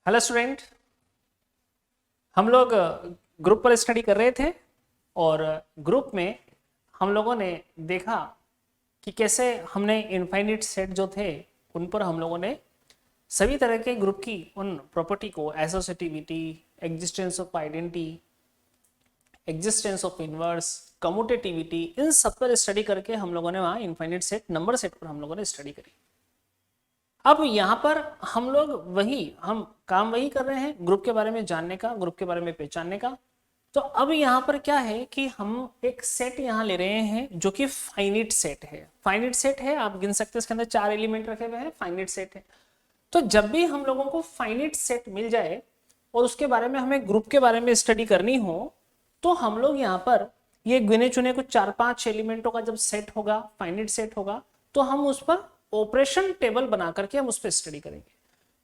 Hello student. हम लोग group पर स्टडी कर रहे थे और ग्रुप में हम लोगों ने देखा कि कैसे हमने इनफाइनाइट सेट जो थे उन पर हम लोगों ने सभी तरह के ग्रुप की उन प्रॉपर्टी को associativity, existence of identity, existence of inverse, commutativity, इन सब पर स्टडी करके हम लोगों ने वहाँ इनफाइनाइट सेट नंबर सेट पर हम लोगों ने स्टडी करी। अब यहाँ पर हम लोग हम काम वही कर रहे हैं, ग्रुप के बारे में जानने का, ग्रुप के बारे में पहचानने का। तो अब यहाँ पर क्या है कि हम एक सेट यहाँ ले रहे हैं जो कि फाइनिट सेट है। फाइनिट सेट है, आप गिन सकते हैं, इसके अंदर 4 एलिमेंट रखे हुए हैं, फाइनिट सेट है। तो जब भी हम लोगों को फाइनिट सेट मिल जाए और उसके बारे में हमें ग्रुप के बारे में स्टडी करनी हो, तो हम लोग यहाँ पर ये गिने चुने कुछ 4-5 एलिमेंटों का जब सेट होगा, फाइनिट सेट होगा, तो हम उस पर ऑपरेशन टेबल बना करके हम उस पर स्टडी करेंगे।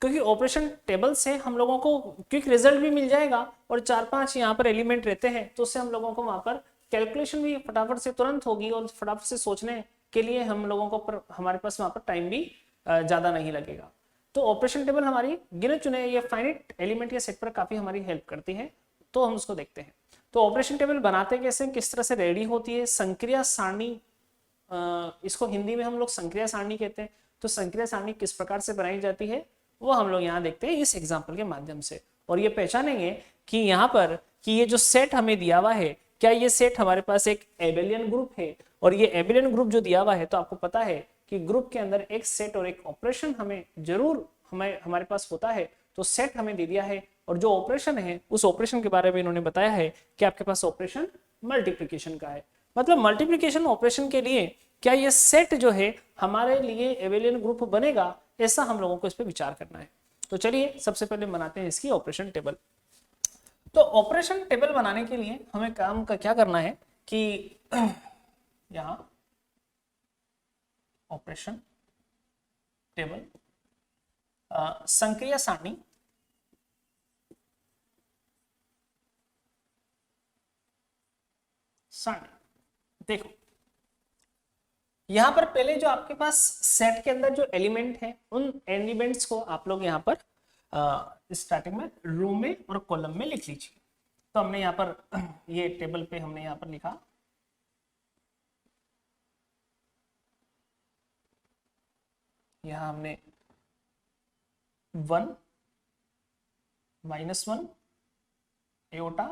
क्योंकि ऑपरेशन टेबल से हम लोगों को क्विक रिजल्ट भी मिल जाएगा और 4-5 यहाँ पर एलिमेंट रहते हैं, तो उससे हम लोगों को वहां पर कैलकुलेशन भी फटाफट से तुरंत होगी और फटाफट से सोचने के लिए हम लोगों को हमारे पास वहां पर टाइम भी ज्यादा नहीं लगेगा। तो ऑपरेशन टेबल हमारी गिने चुने ये फाइनिट एलिमेंट के सेट पर काफी हमारी हेल्प करती है। तो हम उसको देखते हैं। तो ऑपरेशन टेबल बनाते कैसे, किस तरह से रेडी होती है, संक्रिया सारणी, इसको हिंदी में हम लोग संक्रिया सारणी कहते हैं। तो संक्रिया सारणी किस प्रकार से बनाई जाती है वो हम लोग यहाँ देखते हैं इस एग्जाम्पल के माध्यम से, और ये पहचानेंगे कि यहाँ पर कि ये जो सेट हमें दिया हुआ है, क्या ये सेट हमारे पास एक एबेलियन ग्रुप है। और ये एबेलियन ग्रुप जो दिया हुआ है, तो आपको पता है कि ग्रुप के अंदर एक सेट और एक ऑपरेशन हमें जरूर हमारे पास होता है। तो सेट हमें दे दिया है और जो ऑपरेशन है उस ऑपरेशन के बारे में इन्होंने बताया है कि आपके पास ऑपरेशन मल्टीप्लिकेशन का है। मतलब मल्टीप्लिकेशन ऑपरेशन के लिए क्या ये सेट जो है हमारे लिए एबेलियन ग्रुप बनेगा, ऐसा हम लोगों को इस पर विचार करना है। तो चलिए सबसे पहले बनाते हैं इसकी ऑपरेशन टेबल। तो ऑपरेशन टेबल बनाने के लिए हमें काम का क्या करना है कि यहां ऑपरेशन टेबल संक्रिया सारणी, देखो यहां पर पहले जो आपके पास सेट के अंदर जो एलिमेंट है उन एलिमेंट्स को आप लोग यहां पर स्टार्टिंग में रो में और कॉलम में लिख लीजिए। तो हमने यहाँ पर ये टेबल पे हमने यहाँ पर लिखा यहाँ हमने 1 -1 एओटा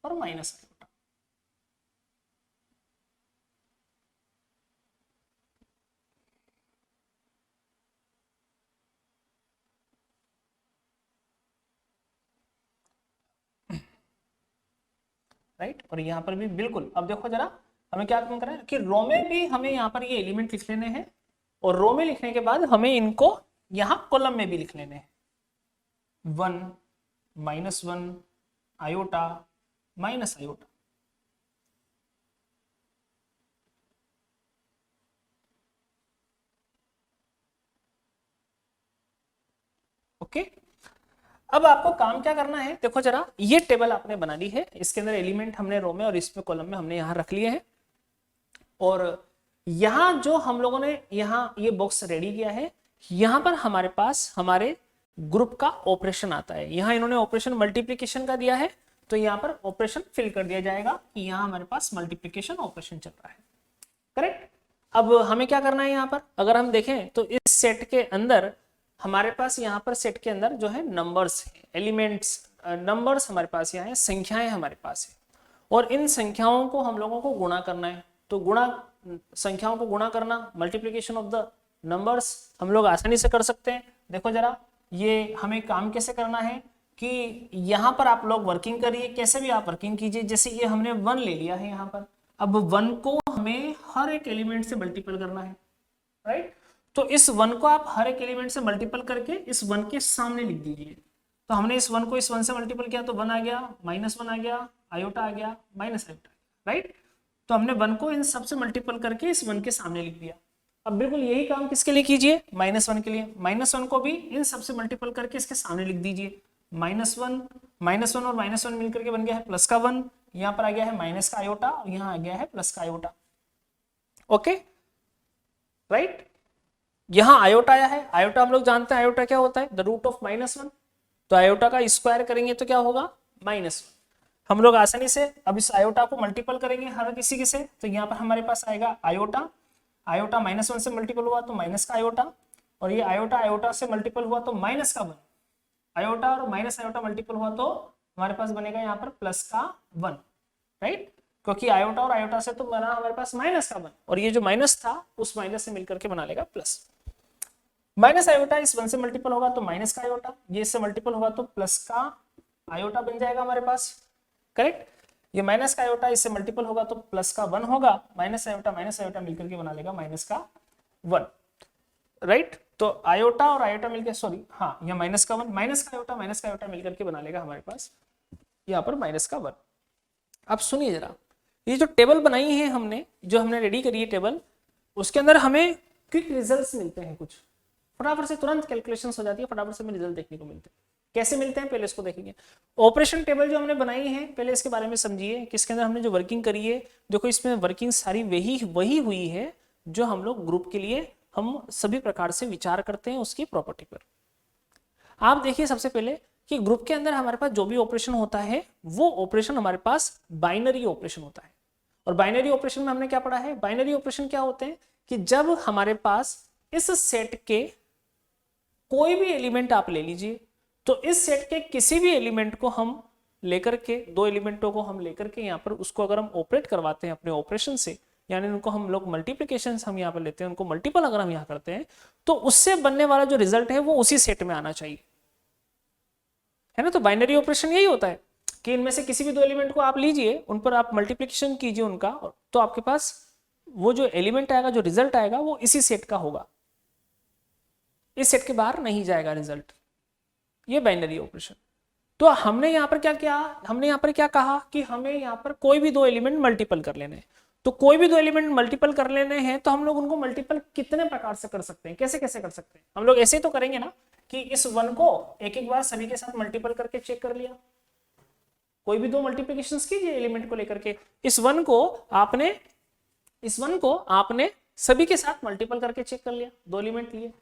और माइनस एओटा। राइट, और यहाँ पर भी बिल्कुल। अब देखो जरा हमें क्या काम करना है कि रो में भी हमें यहाँ पर ये एलिमेंट लिख लेने हैं और रो में लिखने के बाद हमें इनको यहाँ कॉलम में भी लिख लेने हैं। 1 -1 आयोटा माइनस आयोटा। ओके, अब आपको काम क्या करना है, देखो जरा ये टेबल आपने बना ली है, इसके अंदर एलिमेंट हमने रो में और इसमें कॉलम में हमने यहाँ रख लिए हैं। और यहाँ जो हम लोगों ने यहाँ ये बॉक्स रेडी किया है, यहाँ पर हमारे पास हमारे ग्रुप का ऑपरेशन आता है। यहाँ इन्होंने ऑपरेशन मल्टीप्लिकेशन का दिया है, तो यहाँ पर ऑपरेशन फिल कर दिया जाएगा कि यहाँ हमारे पास मल्टीप्लिकेशन ऑपरेशन चल रहा है। करेक्ट। अब हमें क्या करना है, यहाँ पर अगर हम देखें तो इस सेट के अंदर हमारे पास यहाँ पर सेट के अंदर जो है नंबर्स है, एलिमेंट्स, नंबर्स हमारे पास यहाँ है, संख्याएं हमारे पास है, और इन संख्याओं को हम लोगों को गुणा करना है। तो संख्याओं को गुणा करना, मल्टीप्लिकेशन ऑफ द नंबर्स हम लोग आसानी से कर सकते हैं। देखो जरा ये हमें काम कैसे करना है कि यहाँ पर आप लोग वर्किंग करिए, कैसे भी आप वर्किंग कीजिए। जैसे ये हमने 1 ले लिया है यहाँ पर, अब 1 को हमें हर एक एलिमेंट से मल्टीपल करना है। राइट, तो इस 1 को आप हर एक एलिमेंट से मल्टीपल करके इस 1 के सामने लिख दीजिए। तो हमने इस 1 को इस 1 से मल्टीपल किया तो 1 आ गया, -1 आ गया, आयोटा आ गया, माइनस आयोटा। राइट, तो हमने 1 को इन सब से मल्टीपल करके इस 1 के सामने लिख दिया। अब बिल्कुल यही काम किसके लिए कीजिए, -1 के लिए। -1 को भी इन सब से मल्टीपल करके इसके सामने लिख दीजिए। -1 और -1 मिलकर के बन गया है प्लस का 1, यहाँ पर आ गया है माइनस का आयोटा और यहाँ आ गया है प्लस का आयोटा। ओके, राइट, यहाँ आयोटा आया है। आयोटा हम लोग जानते हैं आयोटा क्या होता है, द रूट ऑफ -1। तो आयोटा का स्क्वायर करेंगे तो क्या होगा -1। हम लोग आसानी से अब इस आयोटा को मल्टीपल करेंगे हर किसी के से, तो यहाँ पर हमारे पास आएगा आयोटा, आयोटा -1 से मल्टीपल हुआ तो माइनस का आयोटा, और ये आयोटा आयोटा से मल्टीपल हुआ तो माइनस का 1, आयोटा और माइनस आयोटा मल्टीपल हुआ तो हमारे पास बनेगा यहाँ पर प्लस का 1, राइट, क्योंकि आयोटा और आयोटा से तो बना हमारे पास माइनस का 1, और ये जो माइनस था उस माइनस से मिलकर के बना लेगा प्लस। माइनस आयोटा इस 1 से मल्टीपल होगा तो माइनस का आयोटा, ये इससे मल्टीपल होगा तो प्लस का आयोटा बन जाएगा हमारे पास, करेक्ट। ये माइनस का आयोटा इससे मल्टीपल होगा तो प्लस का 1 होगा, माइनस आयोटा मिलकर के बना लेगा माइनस का 1, राइट। तो आयोटा और आयोटा मिलकर, सॉरी हाँ, यह माइनस का 1, माइनस का आयोटा मिलकर के बना लेगा हमारे पास यहाँ पर माइनस का 1। अब सुनिए जरा, ये जो टेबल बनाई है हमने, जो हमने रेडी करी है टेबल, उसके अंदर हमें क्विक रिजल्ट्स मिलते हैं, कुछ फटाफट से तुरंत कैलकुलेशंस हो जाती है, फटाफट से हमें रिजल्ट देखने को मिलते हैं। कैसे मिलते हैं पहले इसको देखेंगे। ऑपरेशन टेबल जो हमने बनाई है पहले इसके बारे में समझिए कि इसके अंदर हमने जो वर्किंग करी है, देखो इसमें वर्किंग सारी वही हुई है जो हम लोग ग्रुप के लिए हम सभी प्रकार से विचार करते हैं उसकी प्रॉपर्टी पर। आप देखिए सबसे पहले कि ग्रुप के अंदर हमारे पास जो भी ऑपरेशन होता है वो ऑपरेशन हमारे पास बाइनरी ऑपरेशन होता है। और बाइनरी ऑपरेशन में हमने क्या पढ़ा है, बाइनरी ऑपरेशन क्या होते हैं कि जब हमारे पास इस सेट के कोई भी एलिमेंट आप ले लीजिए, तो इस सेट के किसी भी एलिमेंट को हम लेकर के, दो एलिमेंटों को हम लेकर के यहाँ पर उसको अगर हम ऑपरेट करवाते हैं अपने ऑपरेशन से, यानी उनको हम लोग मल्टीप्लिकेशन हम यहाँ पर लेते हैं, उनको मल्टीपल अगर हम यहाँ करते हैं तो उससे बनने वाला जो रिजल्ट है वो उसी सेट में आना चाहिए, है ना। तो बाइनरी ऑपरेशन यही होता है कि इनमें से किसी भी दो एलिमेंट को आप लीजिए, उन पर आप मल्टीप्लिकेशन कीजिए उनका, तो आपके पास वो जो एलिमेंट आएगा, जो रिजल्ट आएगा वो इसी सेट का होगा, इस सेट के बाहर नहीं जाएगा रिजल्ट। ये बाइनरी ऑपरेशन। तो हमने यहाँ पर क्या किया, हमने यहाँ पर क्या कहा कि हमें यहाँ पर कोई भी दो एलिमेंट मल्टीपल कर लेने हैं। तो कोई भी दो एलिमेंट मल्टीपल कर लेने हैं तो हम लोग उनको मल्टीपल कितने प्रकार से कर सकते हैं, कैसे कैसे कर सकते हैं। हम लोग ऐसे तो करेंगे ना कि इस 1 को एक एक बार सभी के साथ मल्टीपल करके चेक कर लिया, कोई भी दो मल्टीप्लिकेशंस कीजिए एलिमेंट को लेकर के, इस 1 को आपने सभी के साथ मल्टीपल करके चेक कर लिया, दो एलिमेंट लिए,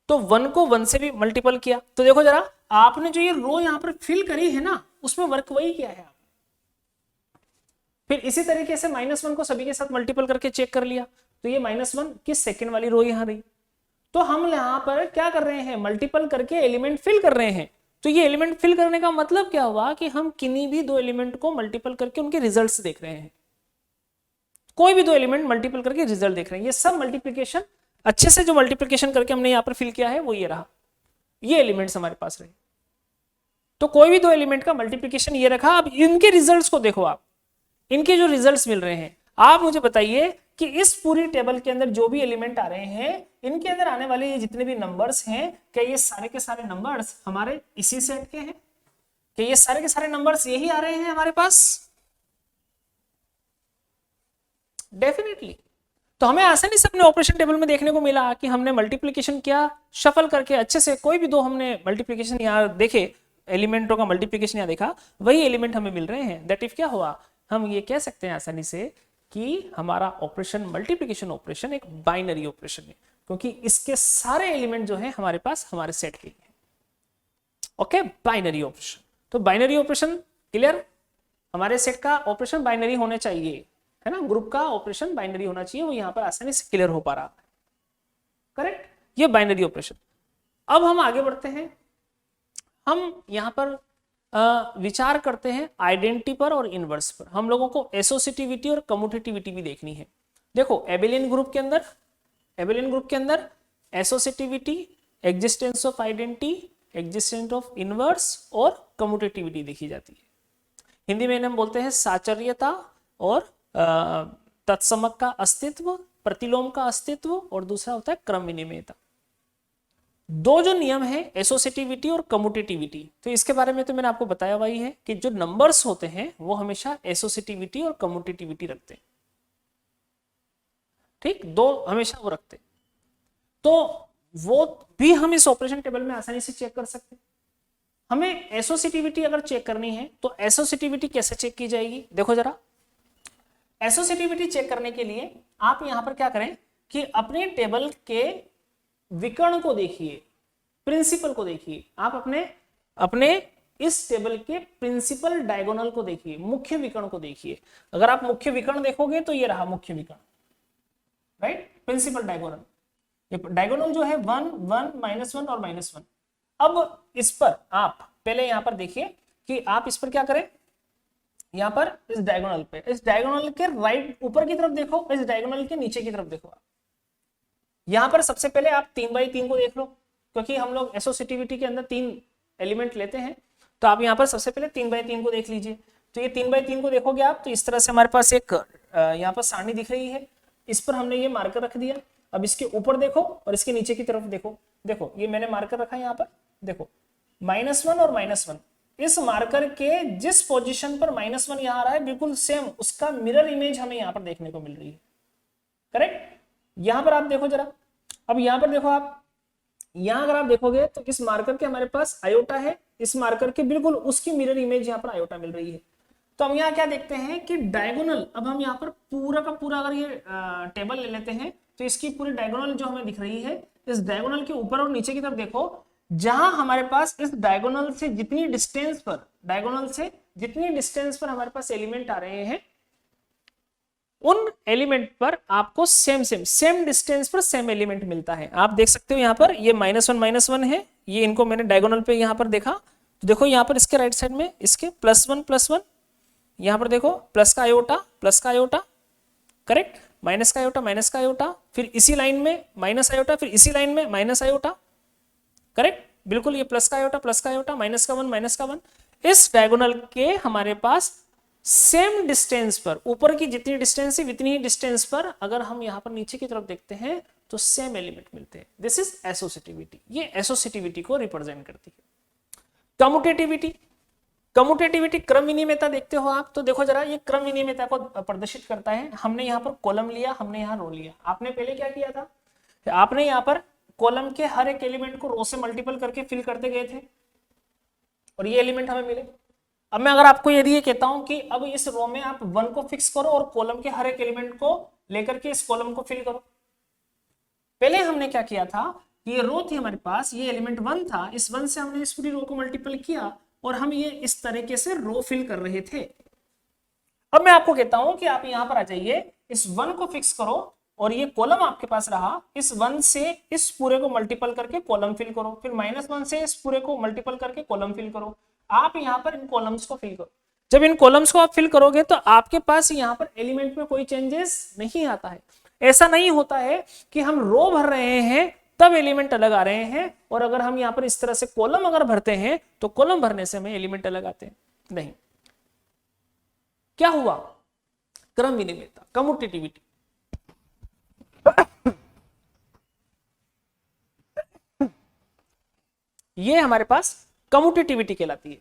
तो 1 को 1 से भी मल्टीपल किया। तो देखो जरा, आपने जो ये रो यहाँ पर फिल करी है ना, उसमें वर्क वही किया है। फिर इसी तरीके से -1 को सभी के साथ मल्टीपल करके चेक कर लिया, तो ये -1 की सेकंड वाली रो यहाँ रही। तो हम यहाँ पर क्या कर रहे हैं, मल्टीपल करके एलिमेंट फिल कर रहे हैं। तो ये एलिमेंट फिल करने का मतलब क्या हुआ कि हम किन्हीं भी दो एलिमेंट को मल्टीपल करके उनके रिजल्ट्स देख रहे हैं, कोई भी दो एलिमेंट मल्टीपल करके रिजल्ट देख रहे हैं। ये सब मल्टीप्लिकेशन, अच्छे से जो मल्टीप्लिकेशन करके हमने यहाँ पर फिल किया है वो ये रहा, ये एलिमेंट्स हमारे पास रहे। तो कोई भी दो एलिमेंट का मल्टीप्लिकेशन ये रखा। अब इनके रिजल्ट्स को देखो आप, इनके जो रिजल्ट्स मिल रहे हैं, आप मुझे बताइए कि इस पूरी टेबल के अंदर जो भी एलिमेंट आ रहे हैं, इनके अंदर आने वाले ये जितने भी नंबर्स हैं, क्या ये सारे के सारे नंबर्स हमारे इसी सेट के हैं? क्या ये सारे के सारे नंबर्स यही आ रहे हैं हमारे पास? डेफिनेटली। तो हमें आसानी से अपने ऑपरेशन टेबल में देखने को मिला कि हमने मल्टीप्लिकेशन किया, शफल करके अच्छे से कोई भी दो हमने मल्टीप्लिकेशन यहाँ देखे, एलिमेंटों का मल्टीप्लिकेशन यहाँ देखा, वही एलिमेंट हमें मिल रहे हैं। दैट इफ क्या हुआ, हम ये कह सकते हैं आसानी से कि हमारा ऑपरेशन मल्टीप्लिकेशन ऑपरेशन एक बाइनरी ऑपरेशन है, क्योंकि इसके सारे एलिमेंट जो है हमारे पास हमारे सेट के हैं। Okay, binary operation. तो बाइनरी ऑपरेशन क्लियर, हमारे सेट का ऑपरेशन बाइनरी होने चाहिए, है ना, ग्रुप का ऑपरेशन बाइनरी होना चाहिए, वो यहाँ पर आसानी से क्लियर हो पा रहा है, करेक्ट। ये बाइनरी ऑपरेशन। अब हम आगे बढ़ते हैं, हम यहाँ पर विचार करते हैं आइडेंटिटी पर और इनवर्स पर। हम लोगों को एसोसिएटिविटी और कम्यूटेटिविटी भी देखनी है। देखो एबेलियन ग्रुप के अंदर associativity, existence of identity, existence of inverse और कम्यूटेटिविटी देखी जाती है। हिंदी में हम बोलते हैं साचर्यता और तत्समक का अस्तित्व, प्रतिलोम का अस्तित्व, और दूसरा होता है क्रम विनिमयता। दो जो नियम है एसोसिएटिविटी और कम्यूटेटिविटी, तो इसके बारे में तो मैंने आपको बताया हुआ ही है कि जो नंबर्स होते हैं वो हमेशा एसोसिएटिविटी और कम्यूटेटिविटी रखते हैं, ठीक, दो हमेशा वो रखते हैं। तो वो भी हम इस ऑपरेशन टेबल में आसानी से चेक कर सकते हैं। हमें एसोसिएटिविटी अगर चेक करनी है तो एसोसिएटिविटी कैसे चेक की जाएगी, देखो जरा। एसोसिएटिविटी चेक करने के लिए आप यहां पर क्या करें कि अपने टेबल के विकर्ण को देखिए, प्रिंसिपल को देखिए। आप अपने अपने इस टेबल के प्रिंसिपल डायगोनल को देखिए, मुख्य विकर्ण को देखिए। अगर आप मुख्य विकर्ण देखोगे तो ये रहा मुख्य विकर्ण, राइट, प्रिंसिपल डायगोनल। ये डायगोनल जो है 1 1 -1 और -1। अब इस पर आप पहले यहां पर देखिए कि आप इस पर क्या करें, यहां पर इस डायगोनल पे, इस डायगोनल के राइट ऊपर की तरफ देखो, इस डायगोनल के नीचे की तरफ देखो। आप यहां पर सबसे पहले आप 3x3 को देख लो, क्योंकि हम लोग एसोसिएटिविटी के अंदर 3 एलिमेंट लेते हैं। तो आप यहां पर सबसे पहले 3x3 को देख लीजिए। तो ये 3x3 को देखोगे आप तो इस तरह से हमारे पास एक यहाँ पर सारणी दिख रही है, इस पर हमने ये मार्कर रख दिया। अब इसके ऊपर देखो और इसके नीचे की तरफ देखो, देखो ये मैंने मार्कर रखा है यहाँ पर, देखो -1 और -1। इस मार्कर के जिस पोजीशन पर -1 यहाँ आ रहा है बिल्कुल सेम उसका मिरर इमेज हमें यहाँ पर देखने को मिल रही है, करेक्ट। यहाँ पर आप देखो जरा, अब यहाँ पर देखो आप, यहाँ अगर आप देखोगे तो इस मार्कर के हमारे पास आयोटा है, इस मार्कर के बिल्कुल उसकी मिरर इमेज यहाँ पर आयोटा मिल रही है। तो हम यहाँ क्या देखते हैं कि डायगोनल, अब हम यहाँ पर पूरा का पूरा अगर ये टेबल ले लेते हैं तो इसकी पूरी डायगोनल जो हमें दिख रही है, इस डायगोनल के ऊपर और नीचे की तरफ देखो, जहां हमारे पास इस डायगोनल से जितनी डिस्टेंस पर, डायगोनल से जितनी डिस्टेंस पर हमारे पास एलिमेंट आ रहे हैं, उन एलिमेंट पर आपको सेम डिस्टेंस पर सेम एलिमेंट मिलता है। आप देख सकते हो यहाँ पर ये -1 -1 है, ये इनको मैंने डायगोनल पे यहाँ पर देखा, तो देखो यहाँ पर इसके राइट साइड में इसके +1 यहाँ पर देखो प्लस का आयोटा, करेक्ट, माइनस का आयोटा, फिर इसी लाइन में माइनस आयोटा, फिर इसी लाइन में माइनस आयोटा, करेक्ट, बिल्कुल ये प्लस का आयोटा, माइनस का 1 इस डायगोनल के हमारे पास सेम डिस्टेंस पर, ऊपर की जितनी डिस्टेंस है उतनी ही डिस्टेंस पर अगर हम यहाँ पर नीचे की तरफ देखते हैं तो सेम एलिमेंट मिलते हैं। दिस इज एसोसिएटिविटी, ये एसोसिएटिविटी को रिप्रेजेंट करती है। कम्यूटेटिविटी क्रम विनिमयता देखते हो आप, तो देखो जरा ये क्रम विनिमयता को प्रदर्शित करता है। हमने यहाँ पर कॉलम लिया, हमने यहाँ रो लिया। आपने पहले क्या किया था, आपने यहाँ पर कॉलम के हर एक एलिमेंट को रो से मल्टीपल करके फिल करते गए थे और ये एलिमेंट हमें मिले। अब मैं अगर आपको यदि ये कहता हूं कि अब इस रो में आप 1 को फिक्स करो और कॉलम के हर एक एलिमेंट को लेकर के इस कॉलम को फिल करो। पहले हमने क्या किया था, ये रो थी हमारे पास, ये एलिमेंट 1 था, इस 1 से हमने इस पूरी रो को मल्टीपल किया और हम ये इस तरीके से रो फिल कर रहे थे। अब मैं आपको कहता हूं कि आप यहां पर आ जाइए, इस 1 को फिक्स करो और ये कॉलम आपके पास रहा, इस 1 से इस पूरे को मल्टीपल करके कॉलम फिल करो, फिर -1 से इस पूरे को मल्टीपल करके कॉलम फिल करो। आप यहां पर इन कॉलम्स को फिल करो। जब इन कॉलम्स को आप फिल करोगे तो आपके पास यहां पर एलिमेंट में कोई चेंजेस नहीं आता है। ऐसा नहीं होता है कि हम रो भर रहे हैं तब एलिमेंट अलग आ रहे हैं, और अगर हम यहां पर इस तरह से कॉलम अगर भरते हैं तो कॉलम भरने से हमें एलिमेंट अलग आते हैं, नहीं। क्या हुआ, क्रम विनिमयता, कम्यूटेटिविटी। ये हमारे पास कम्यूटेटिविटी कहलाती है।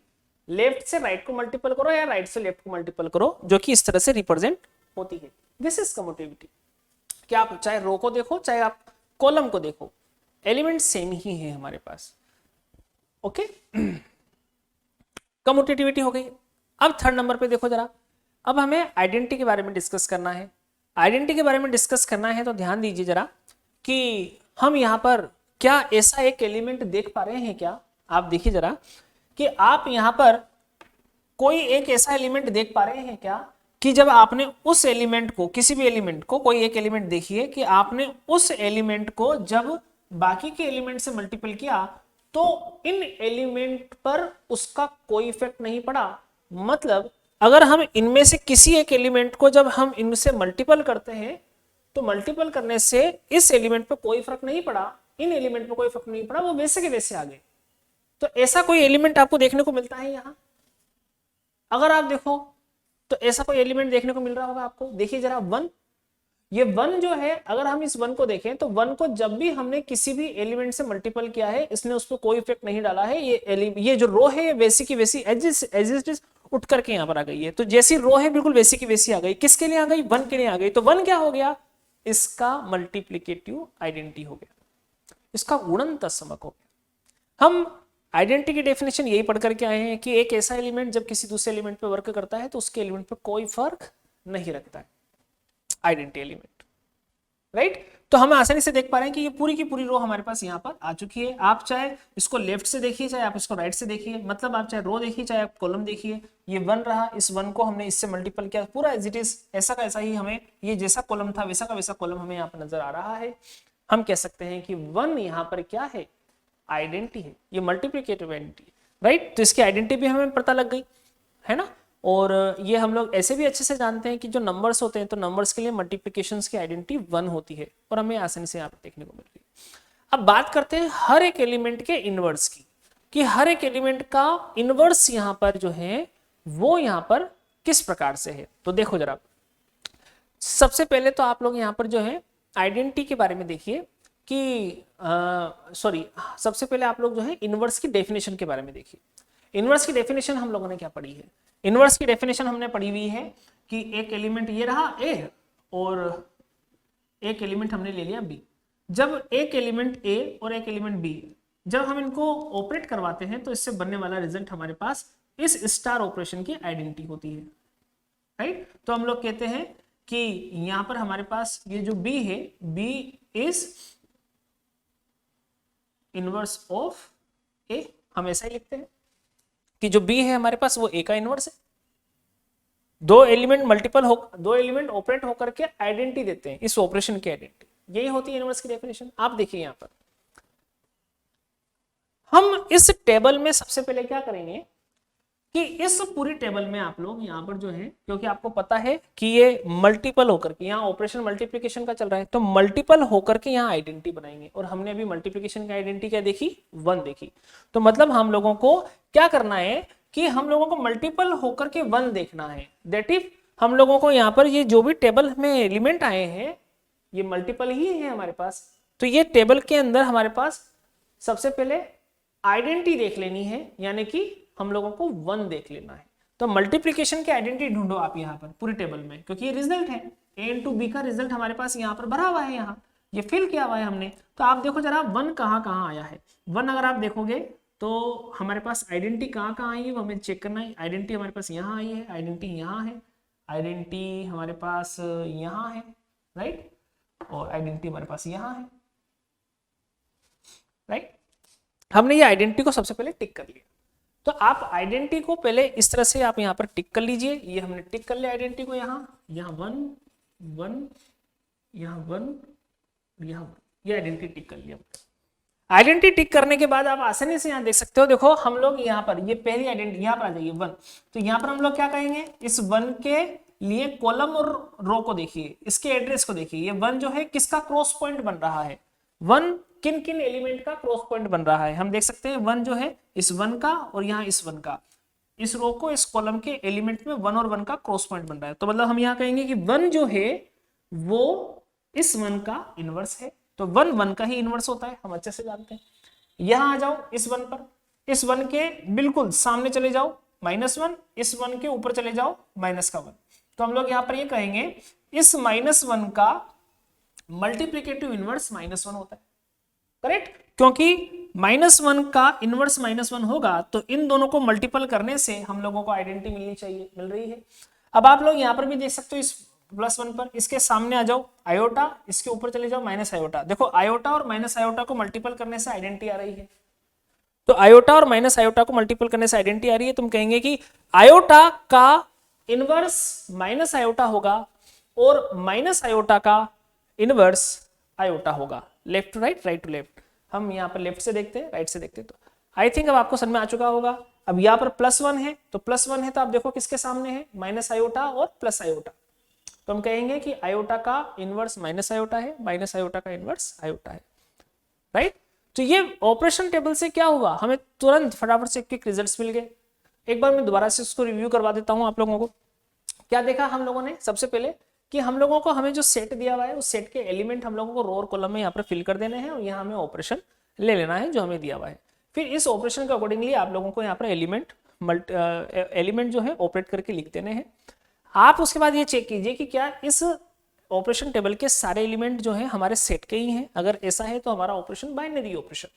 लेफ्ट से राइट को मल्टीपल करो या राइट से लेफ्ट को मल्टीपल करो, जो कि इस तरह से रिप्रेजेंट होती है। This is commutativity. क्या आप चाहे रो को देखो चाहे आप कॉलम को देखो, एलिमेंट सेम ही है हमारे पास, ओके। कम्यूटेटिविटी हो गई। अब थर्ड नंबर पे देखो जरा, अब हमें आइडेंटिटी के बारे में डिस्कस करना है। आइडेंटिटी के बारे में डिस्कस करना है तो ध्यान दीजिए जरा कि हम यहाँ पर क्या ऐसा एक एलिमेंट देख पा रहे हैं क्या। आप देखिए जरा कि आप यहाँ पर कोई एक ऐसा एलिमेंट देख पा रहे हैं क्या कि जब आपने उस एलिमेंट को, किसी भी एलिमेंट को, कोई एक एलिमेंट देखिए कि आपने उस एलिमेंट को जब बाकी के एलिमेंट से मल्टीपल किया तो इन एलिमेंट पर उसका कोई इफेक्ट नहीं पड़ा। मतलब अगर हम इनमें से किसी एक एलिमेंट को जब हम इनसे मल्टीपल करते हैं तो मल्टीपल करने से इस एलिमेंट पर कोई फर्क नहीं पड़ा, इन एलिमेंट पर कोई फर्क नहीं पड़ा, वो वैसे के वैसे आ गए। तो ऐसा कोई एलिमेंट आपको देखने को मिलता है यहाँ, अगर आप देखो तो ऐसा कोई एलिमेंट देखने को मिल रहा होगा आपको। देखिए जरा 1, ये 1 जो है, अगर हम इस 1 को देखें तो 1 को जब भी हमने किसी भी एलिमेंट से मल्टीपल किया है इसने उस पर कोई इफेक्ट नहीं डाला है। ये जो रो है वैसी की वैसी एज इट इज उठ करके यहाँ पर आ गई है। तो जैसी रो है बिल्कुल वैसी की वैसी आ गई। किसके लिए आ गई, 1 के लिए आ गई। तो 1 क्या हो गया, इसका मल्टीप्लीकेटिव आइडेंटिटी हो गया, इसका गुणनतस्मक हो गया। हम आइडेंटिटी की डेफिनेशन यही पढ़ करके आए हैं कि एक ऐसा एलिमेंट जब किसी दूसरे एलिमेंट पे वर्क करता है तो उसके एलिमेंट पे कोई फर्क नहीं रखता है, आइडेंटिटी एलिमेंट, राइट। तो हम आसानी से देख पा रहे हैं कि ये पूरी की पूरी रो हमारे पास यहाँ पर आ चुकी है। आप चाहे इसको लेफ्ट से देखिए, चाहे आप इसको राइट से देखिए, मतलब आप चाहे रो देखिए चाहे आप कॉलम देखिए, ये 1 रहा, इस 1 को हमने इससे मल्टीपल किया, पूरा एज इट इज ऐसा का ऐसा ही हमें ये जैसा कॉलम था वैसा का वैसा कॉलम हमें यहाँ पर नजर आ रहा है। हम कह सकते हैं कि 1 यहाँ पर क्या है, आइडेंटिटी है, ये मल्टीप्लिकेटिव आइडेंटिटी, राइट। तो इसकी आइडेंटिटी भी हमें पता लग गई है ना। और ये हम लोग ऐसे भी अच्छे से जानते हैं कि जो नंबर्स होते हैं तो नंबर्स के लिए मल्टीप्लिकेशंस की आइडेंटिटी 1 होती है, और हमें आसानी से यहाँ पर देखने को मिल रही है। अब बात करते हैं हर एक एलिमेंट के इनवर्स की, कि हर एक एलिमेंट का इनवर्स यहाँ पर जो है वो यहाँ पर किस प्रकार से है। तो देखो जरा, सबसे पहले तो आप लोग यहाँ पर जो है आइडेंटिटी के बारे में देखिए कि सबसे पहले आप लोग जो है इनवर्स की डेफिनेशन के बारे में देखिए। इनवर्स की डेफिनेशन हम लोगों ने क्या पढ़ी है, इनवर्स की डेफिनेशन हमने पढ़ी हुई है कि एक एलिमेंट ये रहा ए और एक एलिमेंट हमने ले लिया बी। जब एक एलिमेंट ए और एक एलिमेंट बी जब हम इनको ऑपरेट करवाते हैं तो इससे बनने वाला रिजल्ट हमारे पास इस स्टार ऑपरेशन की आइडेंटिटी होती है, राइट। तो हम लोग कहते हैं कि यहां पर हमारे पास ये जो बी है, बी इज इनवर्स ऑफ ए, हम ऐसा ही लिखते हैं कि जो बी है हमारे पास वो ए का इनवर्स है। दो एलिमेंट ऑपरेट होकर के आइडेंटिटी देते हैं, इस ऑपरेशन की आइडेंटिटी, यही होती है इनवर्स की डेफिनेशन। आप देखिए यहां पर हम इस टेबल में सबसे पहले क्या करेंगे कि इस पूरी टेबल में आप लोग यहाँ पर जो है, क्योंकि आपको पता है कि ये मल्टीपल होकर के यहाँ ऑपरेशन मल्टीप्लिकेशन का चल रहा है, तो मल्टीपल होकर के यहाँ आइडेंटिटी बनाएंगे। और हमने अभी मल्टीप्लिकेशन की आइडेंटिटी क्या देखी, 1 देखी। तो मतलब हम लोगों को क्या करना है कि हम लोगों को मल्टीपल होकर के 1 देखना है। दैट इज हम लोगों को यहाँ पर ये जो भी टेबल में एलिमेंट आए हैं ये मल्टीपल ही है हमारे पास। तो ये टेबल के अंदर हमारे पास सबसे पहले आइडेंटिटी देख लेनी है, यानी कि हम लोगों को 1 देख लेना है। तो मल्टीप्लिकेशन की आइडेंटिटी ढूंढो आप यहाँ पर पूरी टेबल में, क्योंकि ये रिजल्ट है a इंटू बी का रिजल्ट हमारे पास यहाँ पर भरा हुआ है, यहाँ ये फिल किया हुआ है हमने। तो आप देखो जरा 1 कहाँ कहाँ आया है। 1 अगर आप देखोगे तो हमारे पास आइडेंटिटी कहाँ कहाँ आई है वो हमें चेक करना है। आइडेंटिटी हमारे पास यहाँ आई है, आइडेंटिटी यहाँ है, आइडेंटिटी हमारे पास यहाँ है, राइट, और आइडेंटिटी हमारे पास यहाँ है, राइट। हमने ये आइडेंटिटी को सबसे पहले टिक कर लिया। तो आप आइडेंटिटी को पहले इस तरह से आप यहाँ पर टिक कर लीजिए। ये हमने टिक कर लिया आइडेंटिटी को, यहाँ 1 1 यहाँ 1 यहाँ 1, ये आइडेंटिटी टिक कर लिया। आइडेंटिटी टिक करने के बाद आप आसानी से यहाँ देख सकते हो, देखो हम लोग यहाँ पर ये पहली आइडेंटिटी यहाँ पर आ जाइए 1। तो यहाँ पर हम लोग क्या कहेंगे, इस 1 के लिए कॉलम और रो को देखिए, इसके एड्रेस को देखिए। ये 1 जो है किसका क्रॉस पॉइंट बन रहा है, 1 किन किन एलिमेंट का क्रॉस पॉइंट बन रहा है। हम देख सकते हैं 1 जो है इस 1 का और यहाँ इस 1 का, इस रो को इस कॉलम के एलिमेंट में 1 और 1 का क्रॉस पॉइंट बन रहा है। तो मतलब हम यहाँ कहेंगे कि 1 जो है वो इस 1 का इनवर्स है। तो 1 1 का ही इनवर्स होता है, हम अच्छे से जानते हैं। यहाँ आ जाओ इस 1 पर, इस 1 के बिल्कुल सामने चले जाओ -1, इस 1 के ऊपर चले जाओ -1। तो हम लोग यहाँ पर ये कहेंगे इस -1 का मल्टीप्लिकेटिव इनवर्स -1 होता है, करेक्ट। क्योंकि -1 का इनवर्स -1 होगा तो इन दोनों को मल्टीपल करने से हम लोगों को आइडेंटिटी मिलनी चाहिए, मिल रही है। अब आप लोग यहाँ पर भी देख सकते हो इस +1 पर, इसके सामने आ जाओ आयोटा, इसके ऊपर चले जाओ -आयोटा। देखो आयोटा और -आयोटा को मल्टीपल करने से आइडेंटिटी आ रही है। तो आयोटा और -आयोटा को मल्टीपल करने से आइडेंटिटी आ रही है। तुम कहेंगे कि आयोटा का इनवर्स -आयोटा होगा और -आयोटा का इनवर्स आयोटा होगा। Left to right, right to left. हम यहाँ पर लेफ्ट से देखते हैं, राइट से देखते हैं। तो आई थिंक अब आपको समझ में आ चुका होगा। अब यहाँ पर +1 है, तो +1 है तो आप देखो किसके सामने है, -आयोटा और +आयोटा। तो हम कहेंगे कि आयोटा का इनवर्स -आयोटा है, -आयोटा का इनवर्स आयोटा है, राइट। तो ये ऑपरेशन टेबल से क्या हुआ, हमें तुरंत फटाफट से क्विक रिजल्ट्स मिल गए। एक बार मैं दोबारा से इसको रिव्यू करवा देता हूँ आप लोगों को। क्या देखा हम लोगों ने, सबसे पहले कि हम लोगों को हमें जो सेट दिया हुआ है उस सेट के एलिमेंट हम लोगों को रो और कॉलम में यहाँ पर फिल कर देने हैं और यहाँ हमें ऑपरेशन ले लेना है जो हमें दिया हुआ है। फिर इस ऑपरेशन के अकॉर्डिंगली आप लोगों को यहाँ पर एलिमेंट जो है ऑपरेट करके लिख देने हैं। आप उसके बाद ये चेक कीजिए कि क्या इस ऑपरेशन टेबल के सारे एलिमेंट जो है हमारे सेट के ही हैं। अगर ऐसा है तो हमारा ऑपरेशन बाइनरी ऑपरेशन।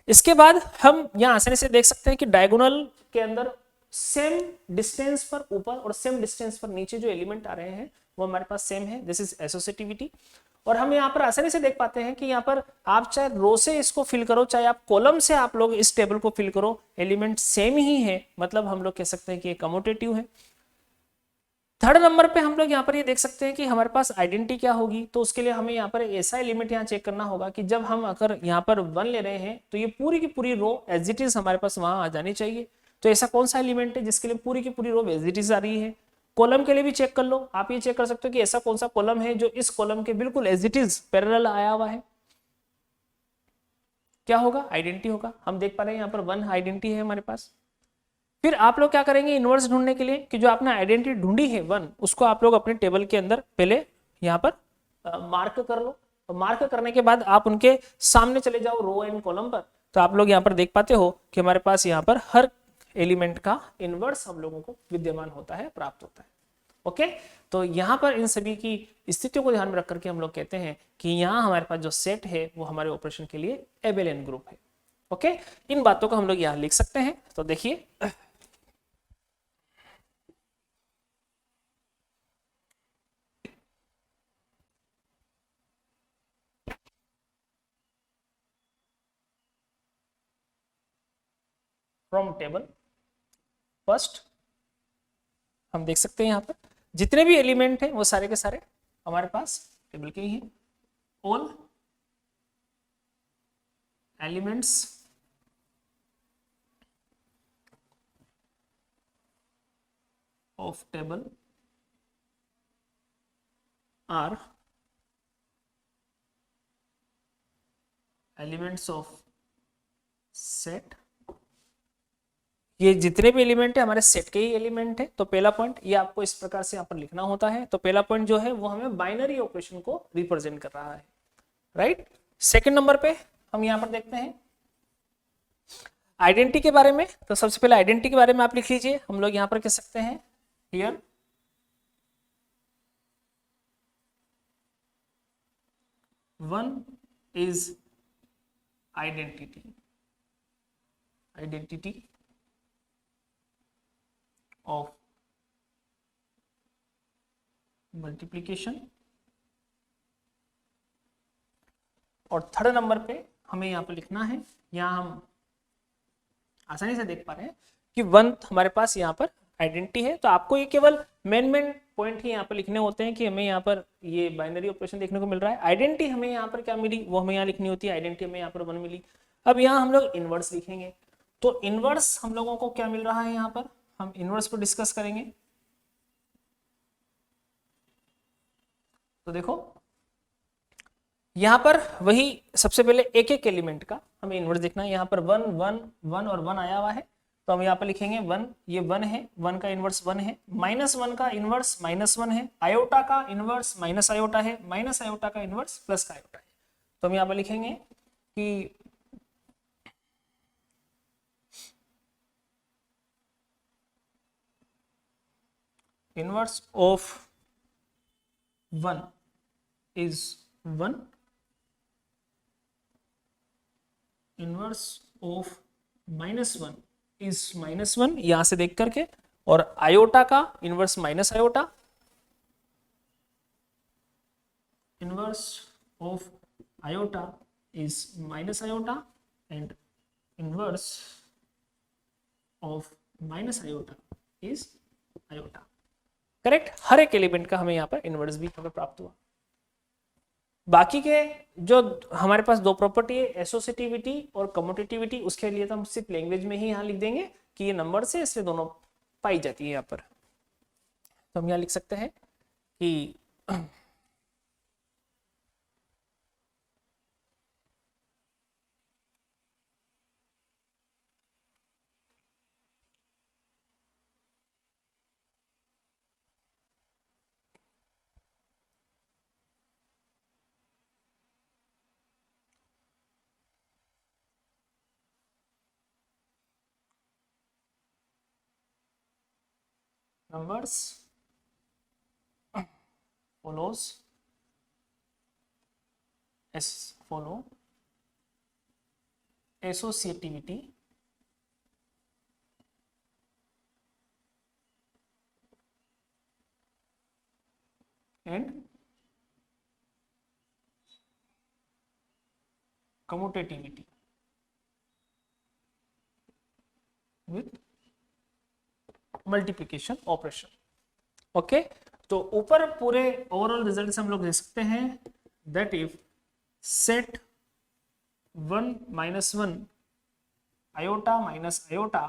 इसके बाद हम यहाँ आसानी से देख सकते हैं कि डायगोनल के अंदर सेम डिस्टेंस पर ऊपर और सेम डिस्टेंस पर नीचे जो एलिमेंट आ रहे हैं वो हमारे पास सेम है, दिस इज एसोसिएटिविटी। और हम यहाँ पर आसानी से देख पाते हैं कि यहाँ पर आप चाहे रो से इसको फिल करो, चाहे आप कॉलम से आप लोग इस टेबल को फिल करो, एलिमेंट सेम ही है, मतलब हम लोग कह सकते हैं कि ये कम्यूटेटिव है। थर्ड नंबर पे हम लोग यहाँ पर ये देख सकते हैं कि हमारे पास आइडेंटिटी क्या होगी, तो उसके लिए हमें यहाँ पर ऐसा एलिमेंट यहाँ चेक करना होगा कि जब हम अगर यहाँ पर 1 ले रहे हैं तो ये पूरी की पूरी रो एज इट इज हमारे पास वहां आ जानी चाहिए। तो ऐसा कौन सा एलिमेंट है जिसके लिए पूरी की पूरी रो एज इट इज आ रही है। कॉलम के लिए भी चेक कर लो, आप ये चेक कर सकते हो कि ऐसा कौन सा कॉलम है जो इस कॉलम के बिल्कुल एज इट इज पैरेलल आया हुआ है। क्या होगा, आइडेंटिटी होगा। हम देख पा रहे हैं यहाँ पर 1 आइडेंटिटी है हमारे पास। फिर आप लोग क्या करेंगे इनवर्स ढूंढने के लिए, कि जो आपने आइडेंटिटी ढूंढी है 1, उसको आप लोग अपने टेबल के अंदर पहले यहाँ पर मार्क कर लो। और मार्क करने के बाद आप उनके सामने चले जाओ रो एंड कॉलम पर, तो आप लोग यहाँ पर देख पाते हो कि हमारे पास यहाँ पर हर एलिमेंट का इनवर्स हम लोगों को विद्यमान होता है, प्राप्त होता है। ओके, तो यहाँ पर इन सभी की स्थितियों को ध्यान में रख करके हम लोग कहते हैं कि यहाँ हमारे पास जो सेट है वो हमारे ऑपरेशन के लिए एबेलियन ग्रुप है। ओके, इन बातों को हम लोग यहाँ लिख सकते हैं। तो देखिए फ्रॉम टेबल फर्स्ट हम देख सकते हैं यहाँ पर जितने भी एलिमेंट हैं वो सारे के सारे हमारे पास टेबल के ही हैं। All elements of table are elements of set. ये जितने भी एलिमेंट है हमारे सेट के ही एलिमेंट है। तो पहला पॉइंट ये आपको इस प्रकार से यहाँ पर लिखना होता है। तो पहला पॉइंट जो है वो हमें बाइनरी ऑपरेशन को रिप्रेजेंट कर रहा है, राइट। सेकंड नंबर पे हम यहाँ पर देखते हैं आइडेंटिटी के बारे में। तो सबसे पहले आइडेंटिटी के बारे में आप लिख लीजिए। हम लोग यहाँ पर कह सकते हैं here one is identity of multiplication. और थर्ड नंबर पे हमें यहाँ पर लिखना है, यहाँ हम आसानी से देख पा रहे हैं कि 1 हमारे पास यहाँ पर आइडेंटिटी है। तो आपको ये केवल मेन पॉइंट ही यहाँ पर लिखने होते हैं कि हमें यहाँ पर ये बाइनरी ऑपरेशन देखने को मिल रहा है। आइडेंटिटी हमें यहाँ पर क्या मिली वो हमें यहाँ लिखनी होती है। आइडेंटिटी हमें यहाँ पर 1 मिली। अब यहाँ हम लोग इनवर्स लिखेंगे। तो इनवर्स हम लोगों को क्या मिल रहा है, यहाँ पर हम इनवर्स पर डिस्कस करेंगे। तो देखो यहाँ पर वही सबसे पहले एक एक एलिमेंट का हमें इनवर्स देखना है। यहाँ पर 1 1 1 और 1 आया हुआ है, तो हम यहाँ पर लिखेंगे 1, ये 1 है, 1 का इनवर्स 1 है, -1 का इनवर्स -1 है, आयोटा का इनवर्स माइनस आयोटा है, माइनस आयोटा का इनवर्स प्लस का आयोटा है। तो हम यहाँ पर लिखेंगे कि inverse of 1 is 1, inverse of -1 is -1 यहां से देख करके, और आयोटा का inverse minus iota, inverse of iota is minus iota, and inverse of minus iota is iota. Correct, हर एक एलिमेंट का हमें यहाँ पर इनवर्स भी हमें प्राप्त हुआ। बाकी के जो हमारे पास 2 प्रॉपर्टी है, एसोसिएटिविटी और कम्यूटेटिविटी, उसके लिए तो हम सिर्फ लैंग्वेज में ही यहाँ लिख देंगे कि ये नंबर से इसलिए दोनों पाई जाती है यहाँ पर। तो हम यहाँ लिख सकते हैं कि numbers follows follow associativity and commutativity with multiplication operation. Okay, तो ऊपर पूरे ओवरऑल रिजल्ट से हम लोग देख सकते हैं that if set 1 - 1 iota minus iota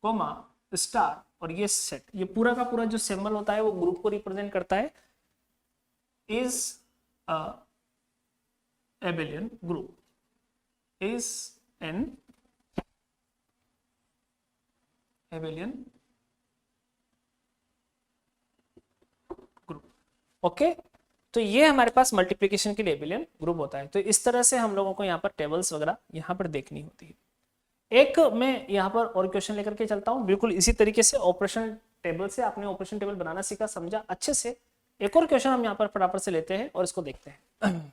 comma star, और ये सेट, ये पूरा का पूरा जो सिंबल होता है वो ग्रुप को रिप्रेजेंट करता है, is Abelian group, is an Abelian group. Okay, तो ये हमारे पास मल्टीप्लिकेशन के लिए एबेलियन ग्रुप होता है। तो इस तरह से हम लोगों को यहाँ पर टेबल्स वगैरह यहाँ पर देखनी होती है। एक मैं यहाँ पर और क्वेश्चन लेकर के चलता हूँ, बिल्कुल इसी तरीके से ऑपरेशन टेबल से आपने ऑपरेशन टेबल बनाना सीखा, समझा अच्छे से। एक और क्वेश्चन हम यहाँ पर फटाफट से लेते हैं और इसको देखते हैं।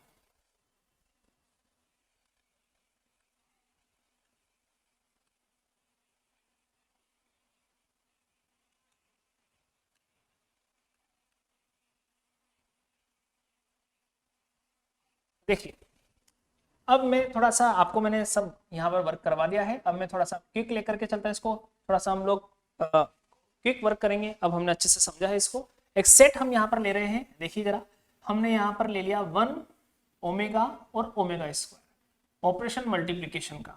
देखिए, अब मैं थोड़ा सा आपको, मैंने सब यहाँ पर वर्क करवा दिया है, अब मैं थोड़ा सा क्विक लेकर के चलता है इसको, थोड़ा सा हम लोग क्विक वर्क करेंगे। अब हमने अच्छे से समझा है इसको। एक सेट हम यहाँ पर ले रहे हैं, देखिए जरा, हमने यहाँ पर ले लिया 1 ओमेगा और ओमेगा स्क्वायर, ऑपरेशन मल्टीप्लीकेशन का,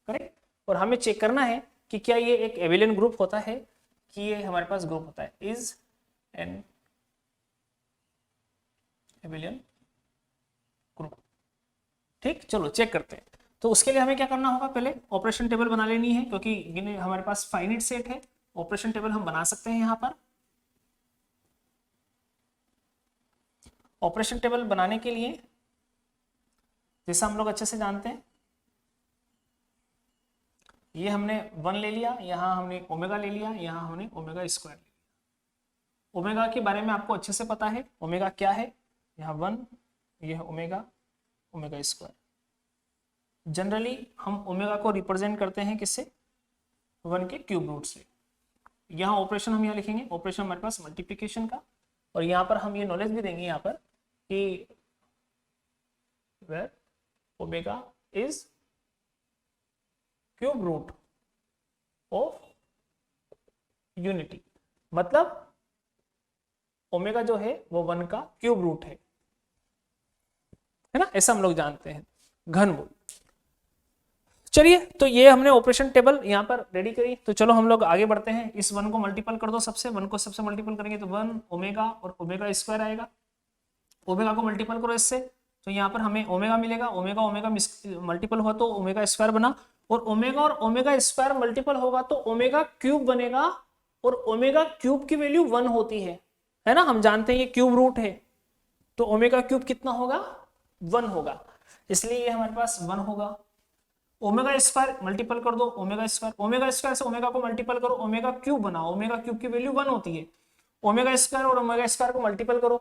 करेक्ट। और हमें चेक करना है कि क्या ये एक एबेलियन ग्रुप होता है, कि ये हमारे पास ग्रुप होता है, इज एन एबेलियन ग्रुप। ठीक, चलो चेक करते हैं। तो उसके लिए हमें क्या करना होगा, पहले ऑपरेशन टेबल बना लेनी है, क्योंकि हमारे पास फाइनाइट सेट है। ऑपरेशन टेबल हम बना सकते हैं यहाँ पर। ऑपरेशन टेबल बनाने के लिए, जैसा हम लोग अच्छे से जानते हैं, ये हमने 1 ले लिया, यहाँ हमने ओमेगा ले लिया, यहाँ हमने ओमेगा स्क्वायर ले लिया। ओमेगा के बारे में आपको अच्छे से पता है, ओमेगा क्या है, यहाँ 1, यह ओमेगा, ओमेगा स्क्वायर। जनरली हम ओमेगा को रिप्रेजेंट करते हैं किससे, 1 के क्यूब रूट से। यहाँ ऑपरेशन हम यहाँ लिखेंगे, ऑपरेशन हमारे पास मल्टीप्लिकेशन का, और यहाँ पर हम ये नॉलेज भी देंगे यहाँ पर कि where omega is cube root of unity, मतलब ओमेगा जो है वो 1 का क्यूब रूट है ना, ऐसा हम लोग जानते हैं, घनमूल। चलिए, तो ये हमने ऑपरेशन टेबल यहाँ पर रेडी करी। तो चलो हम लोग आगे बढ़ते हैं। इस 1 को मल्टीपल कर दो, सबसे 1 को सबसे मल्टीपल करेंगे तो 1 ओमेगा और ओमेगा स्क्वायर आएगा। ओमेगा को मल्टीपल करो इससे, तो यहाँ पर हमें ओमेगा मिलेगा, ओमेगा ओमेगा मल्टीपल हुआ तो ओमेगा स्क्वायर बना, और ओमेगा स्क्वायर मल्टीपल होगा तो ओमेगा क्यूब बनेगा, और ओमेगा क्यूब की वैल्यू 1 होती है ना, हम जानते हैं ये क्यूब रूट है, तो ओमेगा क्यूब कितना होगा, 1 होगा, इसलिए ये हमारे पास 1 होगा। ओमेगा स्क्वायर मल्टीपल कर दो, ओमेगा स्क्वायर से ओमेगा को मल्टीपल करो, ओमेगा क्यूब बनाओ, ओमेगा क्यूब की वैल्यू 1 होती है। ओमेगा स्क्वायर और ओमेगा स्क्वायर को मल्टीपल करो,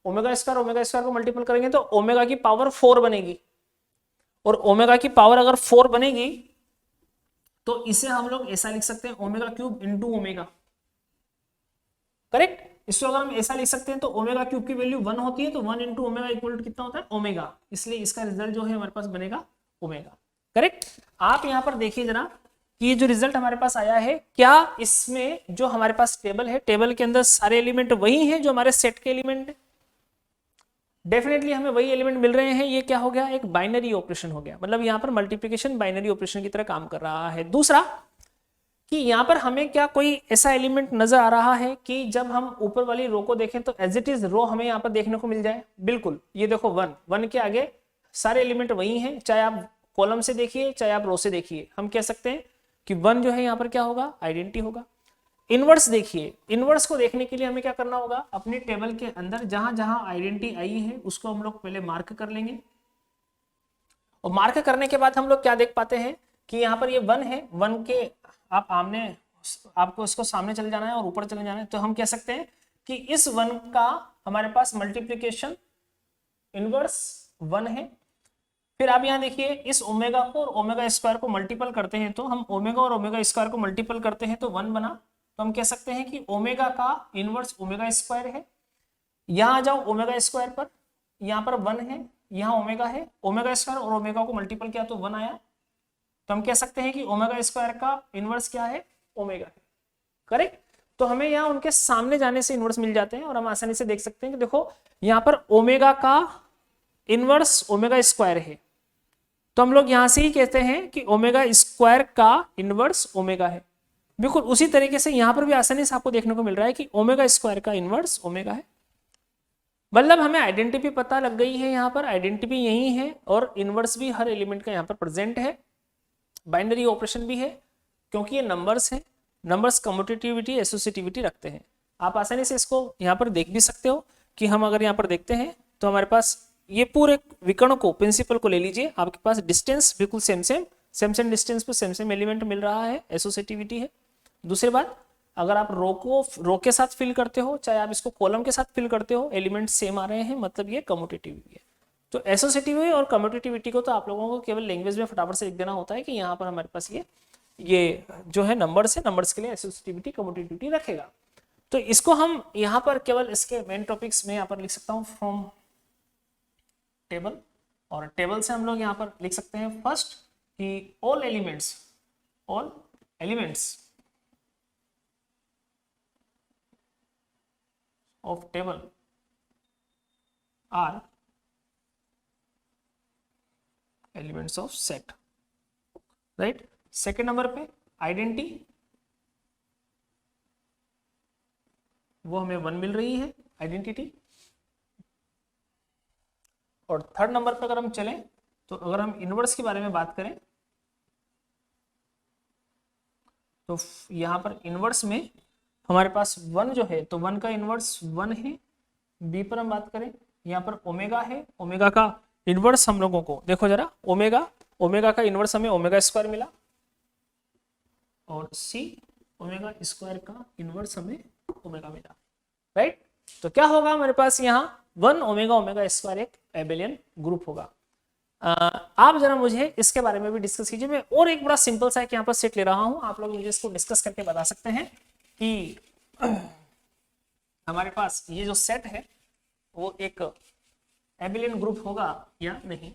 ओमेगा स्क्वायर को मल्टीपल करेंगे तो ओमेगा की पावर 4 बनेगी, और ओमेगा की पावर अगर 4 बनेगी तो इसे हम लोग ऐसा लिख सकते हैं, omega cube into omega, correct. इसको अगर हम ऐसा लिख सकते हैं तो ओमेगा क्यूब की वैल्यू 1 होती है, तो 1 इंटू ओमेगा इक्वल टू कितना होता है, ओमेगा, इसलिए इसका रिजल्ट जो है हमारे पास बनेगा ओमेगा, करेक्ट। आप यहाँ पर देखिए जरा कि ये जो रिजल्ट हमारे पास आया है, क्या इसमें जो हमारे पास टेबल है, टेबल के अंदर सारे एलिमेंट वही हैं जो हमारे सेट के एलिमेंट है, डेफिनेटली हमें वही एलिमेंट मिल रहे हैं। ये क्या हो गया, एक बाइनरी ऑपरेशन हो गया, मतलब यहाँ पर मल्टीप्लिकेशन बाइनरी ऑपरेशन की तरह काम कर रहा है। दूसरा कि यहाँ पर हमें क्या कोई ऐसा एलिमेंट नजर आ रहा है कि जब हम ऊपर वाली रो को देखें तो एज इट इज रो हमें यहाँ पर देखने को मिल जाए, बिल्कुल। ये देखो 1 के आगे सारे एलिमेंट वही हैं, चाहे आप कॉलम से देखिए चाहे आप रो से देखिए, हम कह सकते हैं कि 1 जो है यहाँ पर क्या होगा, आइडेंटिटी होगा। इनवर्स देखिए, इनवर्स को देखने के लिए हमें क्या करना होगा, अपने टेबल के अंदर जहां जहां आइडेंटिटी आई है उसको हम लोग पहले मार्क कर लेंगे, और मार्क करने के बाद हम लोग क्या देख पाते हैं कि यहाँ पर ये 1 है, 1 के आपको इसको सामने चले जाना है और ऊपर चले जाना है, तो हम कह सकते हैं कि इस 1 का हमारे पास मल्टीप्लिकेशन इनवर्स 1 है। फिर आप यहाँ देखिए, इस ओमेगा को और ओमेगा स्क्वायर को मल्टीपल करते हैं, तो हम ओमेगा और ओमेगा स्क्वायर को मल्टीपल करते हैं तो 1 बना, तो हम कह सकते हैं कि ओमेगा का इनवर्स ओमेगा स्क्वायर है। यहाँ आ जाओ ओमेगा स्क्वायर पर, यहाँ पर 1 है, यहाँ ओमेगा है, ओमेगा स्क्वायर और ओमेगा को मल्टीपल किया तो 1 आया, तो हम कह सकते हैं कि ओमेगा स्क्वायर का इनवर्स क्या है, ओमेगा है, करेक्ट। तो हमें यहाँ उनके सामने जाने से इनवर्स मिल जाते हैं और हम आसानी से देख सकते हैं कि देखो यहाँ पर ओमेगा का इनवर्स ओमेगा स्क्वायर है, तो हम लोग यहां से ही कहते हैं कि ओमेगा स्क्वायर का इनवर्स ओमेगा है। बिल्कुल उसी तरीके से यहां पर भी आसानी से आपको देखने को मिल रहा है कि ओमेगा स्क्वायर का इनवर्स ओमेगा है। मतलब हमें आइडेंटिटी पता लग गई है, यहाँ पर आइडेंटिटी यही है और इनवर्स भी हर एलिमेंट का यहाँ पर प्रेजेंट है, बाइनरी ऑपरेशन भी है क्योंकि ये नंबर्स है, नंबर्स कम्यूटेटिविटी एसोसिएटिविटी रखते हैं। आप आसानी से इसको यहाँ पर देख भी सकते हो कि हम अगर यहाँ पर देखते हैं तो हमारे पास ये पूरे विकर्ण को प्रिंसिपल को ले लीजिए, आपके पास डिस्टेंस बिल्कुल सेम डिस्टेंस पे सेम एलिमेंट मिल रहा है, एसोसिएटिविटी है। दूसरी बात, अगर आप रो के साथ फिल करते हो, चाहे आप इसको कॉलम के साथ फिल करते हो, एलिमेंट सेम आ रहे हैं, मतलब ये कम्यूटेटिविटी है। तो एसोसिएटिविटी और कम्यूटेटिविटी को तो आप लोगों को केवल लैंग्वेज में फटाफट से लिख देना होता है कि यहाँ पर हमारे पास ये जो है नंबर्स है, नंबर्स के लिए एसोसिएटिविटी कम्यूटेटिविटी रखेगा। तो इसको हम यहाँ पर केवल इसके मेन टॉपिक्स में यहाँ पर लिख सकता हूँ फ्रॉम टेबल, और टेबल से हम लोग यहाँ पर लिख सकते हैं फर्स्ट कि all elements of table are elements of set, right. Second number पे आइडेंटिटी, वो हमें 1 मिल रही है आइडेंटिटी। और थर्ड नंबर पर अगर हम चलें तो अगर हम इनवर्स के बारे में बात करें तो यहां पर इनवर्स में हमारे पास 1 जो है, तो 1 का इनवर्स 1 है। बी पर हम बात करें, यहाँ पर ओमेगा है, ओमेगा का इनवर्स हम लोगों को देखो जरा, ओमेगा का इनवर्स हमें ओमेगा स्क्वायर मिला, और सी ओमेगा स्क्वायर का इनवर्स हमें ओमेगा मिला, राइट। तो क्या होगा हमारे पास यहाँ 1 ओमेगा स्क्वायर एक एबेलियन ग्रुप होगा। आप जरा मुझे इसके बारे में भी डिस्कस कीजिए। मैं और एक बड़ा सिंपल सा यहाँ पर सेट ले रहा हूँ, आप लोग मुझे इसको डिस्कस करके बता सकते हैं कि हमारे पास ये जो सेट है वो एक एबेलियन ग्रुप होगा या नहीं।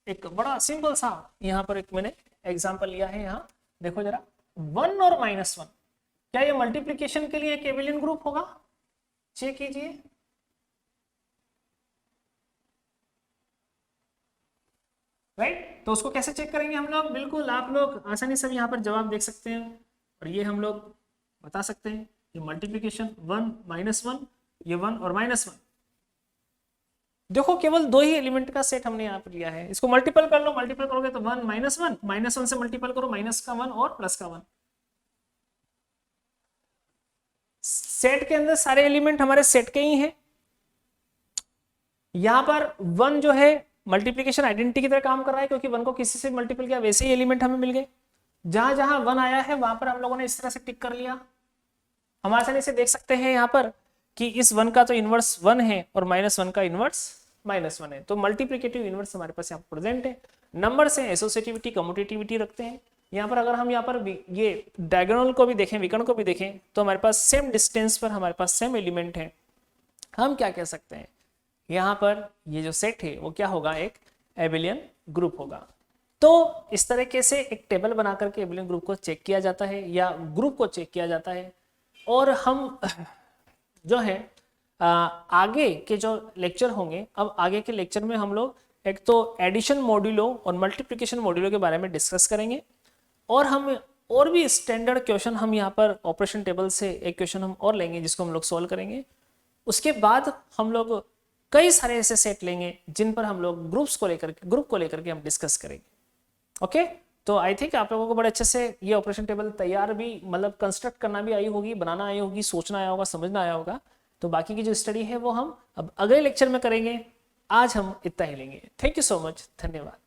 एक बड़ा सिंपल सा यहाँ पर एक मैंने एग्जांपल लिया है, यहाँ देखो जरा, 1 और -1, क्या ये मल्टीप्लिकेशन के लिए एक एबेलियन ग्रुप होगा? चेक कीजिए। राइट, तो उसको कैसे चेक करेंगे हम लोग? बिल्कुल आप लोग आसानी से यहाँ पर जवाब देख सकते हैं, और ये हम लोग बता सकते हैं कि मल्टीप्लिकेशन 1 -1, ये 1 और -1, देखो केवल 2 ही एलिमेंट का सेट हमने यहाँ पर लिया है। इसको मल्टीपल कर लो, मल्टीपल करोगे तो 1 -1, -1 से मल्टीपल करो माइनस का 1 और प्लस का 1। सेट के अंदर सारे एलिमेंट हमारे सेट के ही हैं। यहां पर 1 जो है मल्टीप्लिकेशन आइडेंटिटी की तरह काम कर रहा है, क्योंकि 1 को किसी से मल्टीपल किया, वैसे ही एलिमेंट हमें मिल गए। जहां जहां 1 आया है वहां पर हम लोगों ने इस तरह से टिक कर लिया। हम आसानी से देख सकते हैं यहाँ पर कि इस 1 का तो इनवर्स 1 है और -1 का इनवर्स -1 है, तो मल्टीप्लिकेटिव इनवर्स हमारे पास यहाँ प्रेजेंट है। नंबर से एसोसिएटिविटी कम्यूटेटिविटी रखते हैं। यहाँ पर अगर हम यहाँ पर ये डायगोनल को भी देखें, विकर्ण को भी देखें, तो हमारे पास सेम डिस्टेंस पर हमारे पास सेम एलिमेंट है। हम क्या कह सकते हैं, यहाँ पर ये जो सेट है वो क्या होगा, एक एबेलियन ग्रुप होगा। तो इस तरीके से एक टेबल बना करके एबेलियन ग्रुप को चेक किया जाता है या ग्रुप को चेक किया जाता है। और हम जो है आगे के जो लेक्चर होंगे, अब आगे के लेक्चर में हम लोग एक तो एडिशन मॉड्यूलो और मल्टीप्लिकेशन मॉड्यूलो के बारे में डिस्कस करेंगे, और हम और भी स्टैंडर्ड क्वेश्चन हम यहाँ पर ऑपरेशन टेबल से एक क्वेश्चन हम और लेंगे जिसको हम लोग सॉल्व करेंगे। उसके बाद हम लोग कई सारे ऐसे सेट लेंगे जिन पर हम लोग ग्रुप को लेकर के हम डिस्कस करेंगे। ओके, तो आई थिंक आप लोगों को बड़े अच्छे से ये ऑपरेशन टेबल तैयार भी, मतलब कंस्ट्रक्ट करना भी आई होगी, बनाना आई होगी, सोचना आया होगा, समझना आया होगा। तो बाकी की जो स्टडी है वो हम अब अगले लेक्चर में करेंगे। आज हम इतना ही लेंगे। थैंक यू सो मच, धन्यवाद।